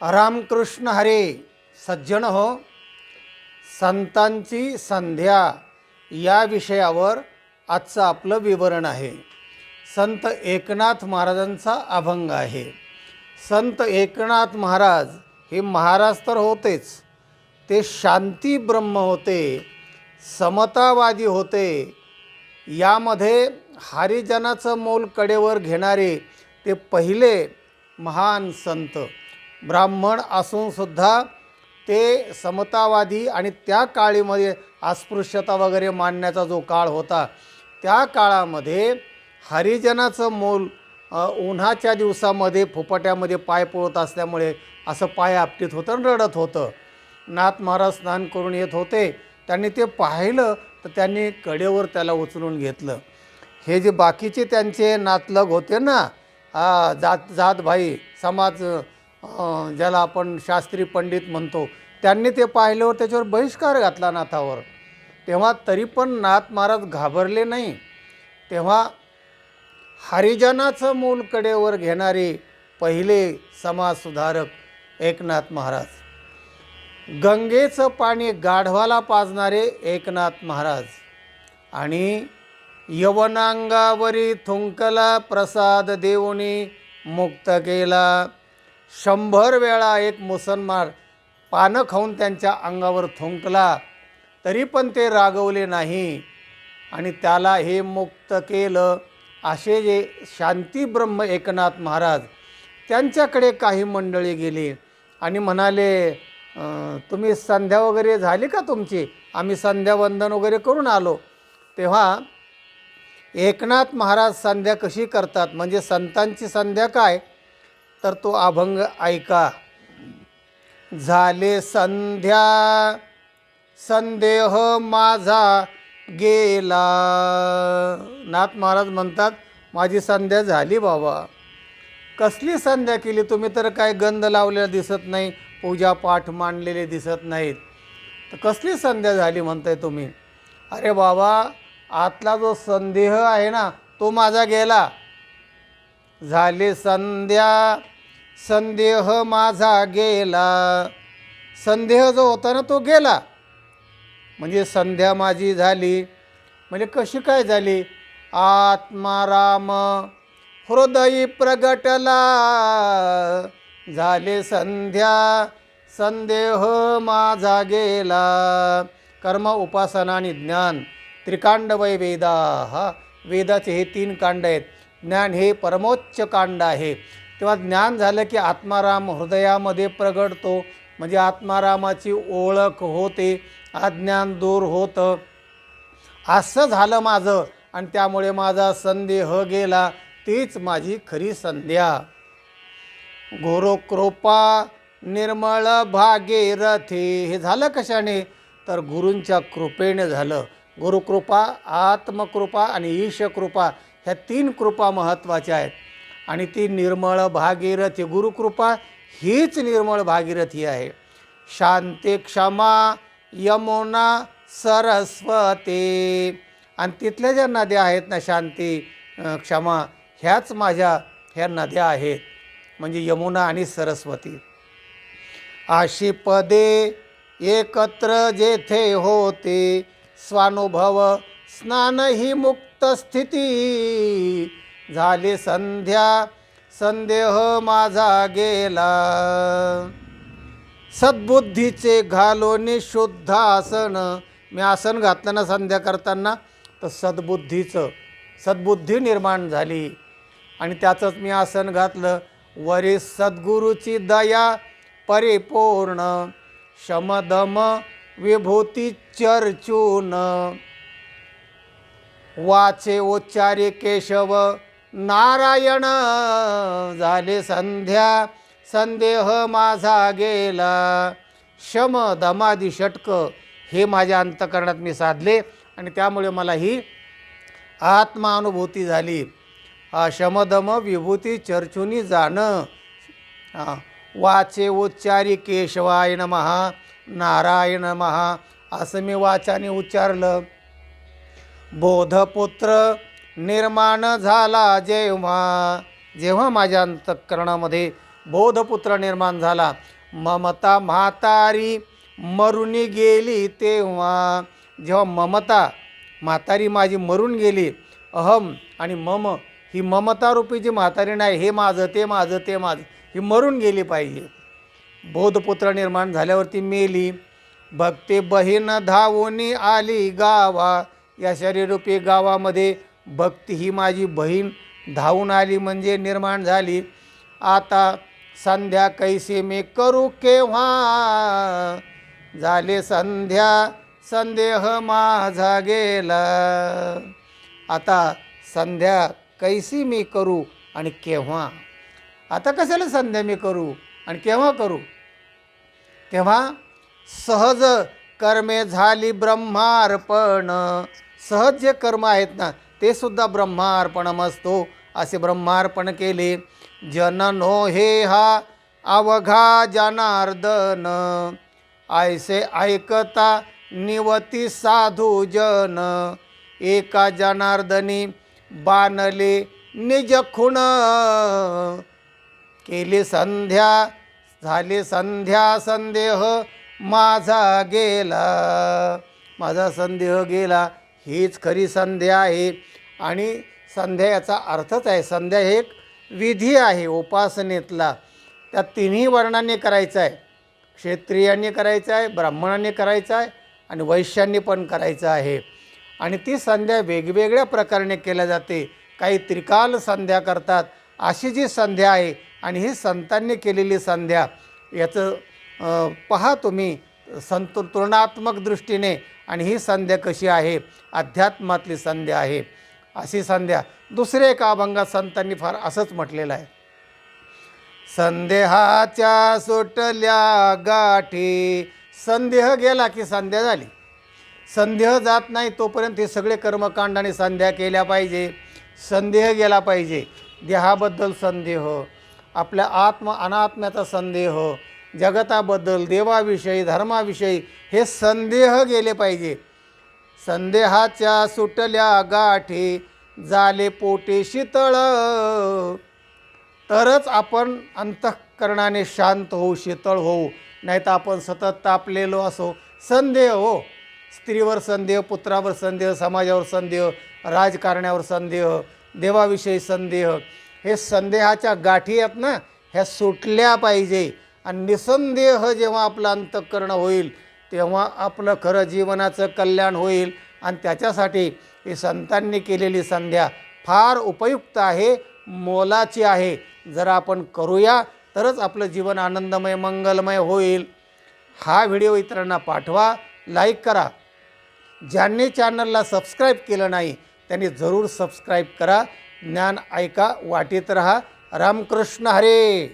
रामकृष्ण हरे. सज्जन हो, संतांची संध्या या विषयावर आजचं आपलं विवरण आहे. संत एकनाथ महाराजांचा अभंग आहे. संत एकनाथ महाराज हे महाराज तर होतेच, ते शांती ब्रह्म होते, समतावादी होते. यामध्ये हरिजनाचं मोल कडेवर घेणारे ते पहिले महान संत. ब्राह्मण असूनसुद्धा ते समतावादी आणि त्या काळीमध्ये अस्पृश्यता वगैरे मानण्याचा जो काळ होता, त्या काळामध्ये हरिजनाचं मोल उन्हाच्या दिवसामध्ये फुफट्यामध्ये पाय पोळत असल्यामुळे असं पाय आपटीत होतं आणि रडत होतं. नाथ महाराज स्नान करून येत होते, त्यांनी ते पाहिलं तर त्यांनी कडेवर त्याला उचलून घेतलं. हे जे बाकीचे त्यांचे नातलग होते ना, जात भाई समाज, ज्याला आपण शास्त्री पंडित म्हणतो, त्यांनी ते पाहिल्यावर त्याच्यावर बहिष्कार घातला नाथावर. तेव्हा तरी पण नाथ महाराज घाबरले नाही. तेव्हा हरिजनाचं मूल कडेवर घेणारे पहिले समाजसुधारक एकनाथ महाराज, गंगेचं पाणी गाढवाला पाजणारे एकनाथ महाराज, आणि यवनांगावरी थुंकला प्रसाद देऊनी मुक्त केला. 100 वेळा एक मुसलमान पानं खाऊन त्यांच्या अंगावर थुंकला तरी पण ते रागवले नाही आणि त्याला हे मुक्त केलं. असे जे शांती ब्रह्म एकनाथ महाराज, त्यांच्याकडे काही मंडळी गेली आणि म्हणाले, तुम्ही संध्या वगैरे झाली का तुमची? आम्ही संध्यावंदन वगैरे करून आलो. तेव्हा एकनाथ महाराज संध्या कशी करतात, म्हणजे संतांची संध्या काय, तर तो अभंग ऐका. झाले संध्या संदेह माझा गेला. नाथ महाराज म्हणतात, माझी संध्या झाली बाबा. कसली संध्या केली तुम्ही? तर काय गंध लावलेला दिसत नाही, पूजा पाठ मांडलेले दिसत नाहीत, तर कसली संध्या झाली म्हणताय तुम्ही? अरे बाबा, आतला जो संदेह आहे ना, तो माझा गेला. झाले संध्या संदेह माझा गेला. संदेह जो होता ना, तो गेला. म्हणजे संध्या माझी झाली. म्हणजे कशी काय झाली? आत्माराम हृदयी प्रगटला. झाले संध्या संदेह माझा गेला. कर्म, उपासना आणि ज्ञान त्रिकांड वै वेदा. हा वेदाचे हे 3 कांड आहेत. ज्ञान हे परमोच्च कांड आहे. तेव्हा ज्ञान झालं की आत्माराम हृदयामध्ये प्रगटतो, म्हणजे आत्मारामाची ओळख होते, अज्ञान दूर होतं. असं झालं माझं, आणि त्यामुळे माझा संदेह गेला. तीच माझी खरी संध्या. गुरुकृपा निर्मळ भागीरथी. हे झालं कशाने? तर गुरूंच्या कृपेने झालं. गुरुकृपा, आत्मकृपा आणि ईशकृपा, ह्या 3 कृपा महत्त्वाच्या आहेत. आणि ती निर्मळ भागीरथी, गुरुकृपा हीच निर्मळ भागीरथी आहे. शांती क्षमा यमुना सरस्वती. आणि तिथल्या ज्या नद्या आहेत ना, शांती क्षमा, ह्याच ह्या नद्या आहेत, म्हणजे यमुना आणि सरस्वती. अशी पदे एकत्र जेथे होते, स्वानुभव स्नान ही मुक्त स्थिती. झाले संध्या संदेह माझा गेला. सद्बुद्धीचे घालोनी शुद्ध आसन. मी आसन घातलं ना संध्या करताना, तर सद्बुद्धी निर्माण झाली, आणि त्याचंच मी आसन घातलं. वरी सद्गुरूची दया परिपूर्ण, शमदम विभूती चर्चून. वाचे उच्चारे केशव नारायण. झाले संध्या संदेह माझा गेला. शम दमादी षटक हे माझ्या अंतकरणात मी साधले, आणि त्यामुळे मला ही आत्मानुभूती झाली. शमदम विभूती चर्चुनी जाणं. वाचे उच्चारी केशवाय नमः नारायण नमः, असं मी वाचाने उच्चारलं. बोधपुत्र निर्माण झाला जेव्हा, जेव्हा माझ्या अंतःकरणामध्ये बोधपुत्र निर्माण झाला. ममता म्हातारी मरुनी गेली तेव्हा, जेव्हा ममता म्हातारी माझी मरून गेली, अहम आणि मम ही ममतारूपी जी म्हातारी नाही, हे माझं ते माझं ते माझं, ही मरून गेली पाहिजे. बोधपुत्र निर्माण झाल्यावरती मेली. भक्ती बहीण धावून आली गावा, या शरीररूपी गावामध्ये भक्ती ही माझी बहीण धावून आली म्हणजे निर्माण झाली. आता संध्या कैसी मी करू केव्हा, झाले संध्या संदेह माझा गेला. आता संध्या कैसी मी करू आणि केव्हा, आता कशाला संध्या मी करू आणि केव्हा करू. तेव्हा सहज कर्मे झाली ब्रह्मार्पण, सहज जे कर्म आहेत ना ते सुद्धा ब्रह्मार्पणमस्तो, असे ब्रह्मार्पण केले. जननो हे हा अवघा जनार्दन, ऐसे ऐकता निवती साधू जन, एका जनार्दनी बाणले निज खुण, केली संध्या झाली संध्या संदेह माझा गेला, माझा संदेह गेला. हीच खरी संध्या आहे. आणि संध्या याचा अर्थच आहे, संध्या हे एक विधी आहे उपासनेतला. त्या तिन्ही वर्णांनी करायचं आहे, क्षत्रियांनी करायचं आहे, ब्राह्मणांनी करायचं आहे आणि वैश्यांनी पण करायचं आहे. आणि ती संध्या वेगवेगळ्या प्रकारे केल्या जाते. काही त्रिकाल संध्या करतात, अशी जी संध्या आहे आणि ही संतांनी केलेली संध्या, याचं पहा तुम्ही तुलनात्मक दृष्टीने. आणि ही संध्या कशी आहे, अध्यात्मातली संध्या आहे. अशी संध्या दुसरे एका अभंगात संतांनी फार असंच म्हटलेलं आहे. संदेहाच्या सुटल्या गाठी, संदेह गेला की संध्या झाली. संदेह जात नाही तोपर्यंत हे सगळे कर्मकांड आणि संध्या केल्या पाहिजे. संदेह गेला पाहिजे. देहाबद्दल संदेह, आपल्या आत्म अनात्म्याचा संदेह, जगताबद्दल, देवाविषयी, धर्माविषयी हे संदेह गेले पाहिजे. संदेहाच्या सुटल्या गाठी, झाले पोटे शीतळ, तरच आपण अंतःकरणाने शांत होऊ, शीतळ होऊ. नाही तर आपण सतत तापलेलो असो. संदेह हो, स्त्रीवर संदेह, पुत्रावर संदेह, समाजावर संदेह, राजकारण्यावर संदेह, देवाविषयी संदेह, हे संदेहाच्या गाठी आहेत ना, ह्या सुटल्या पाहिजे. आणि निसंदेह जेव्हा आपलं अंतःकरण होईल तेव्हा आपलं खरं जीवनाचं कल्याण होईल. आणि त्याच्यासाठी ही संतांनी केलेली संध्या फार उपयुक्त आहे, मोलाची आहे. जर आपण करूया तरच आपलं जीवन आनंदमय मंगलमय होईल. हा व्हिडिओ इतरांना पाठवा, लाईक करा. ज्यांनी चॅनलला सबस्क्राईब केलं नाही त्यांनी जरूर सबस्क्राईब करा. ज्ञान ऐका, वाटीत रहा. रामकृष्ण हरे.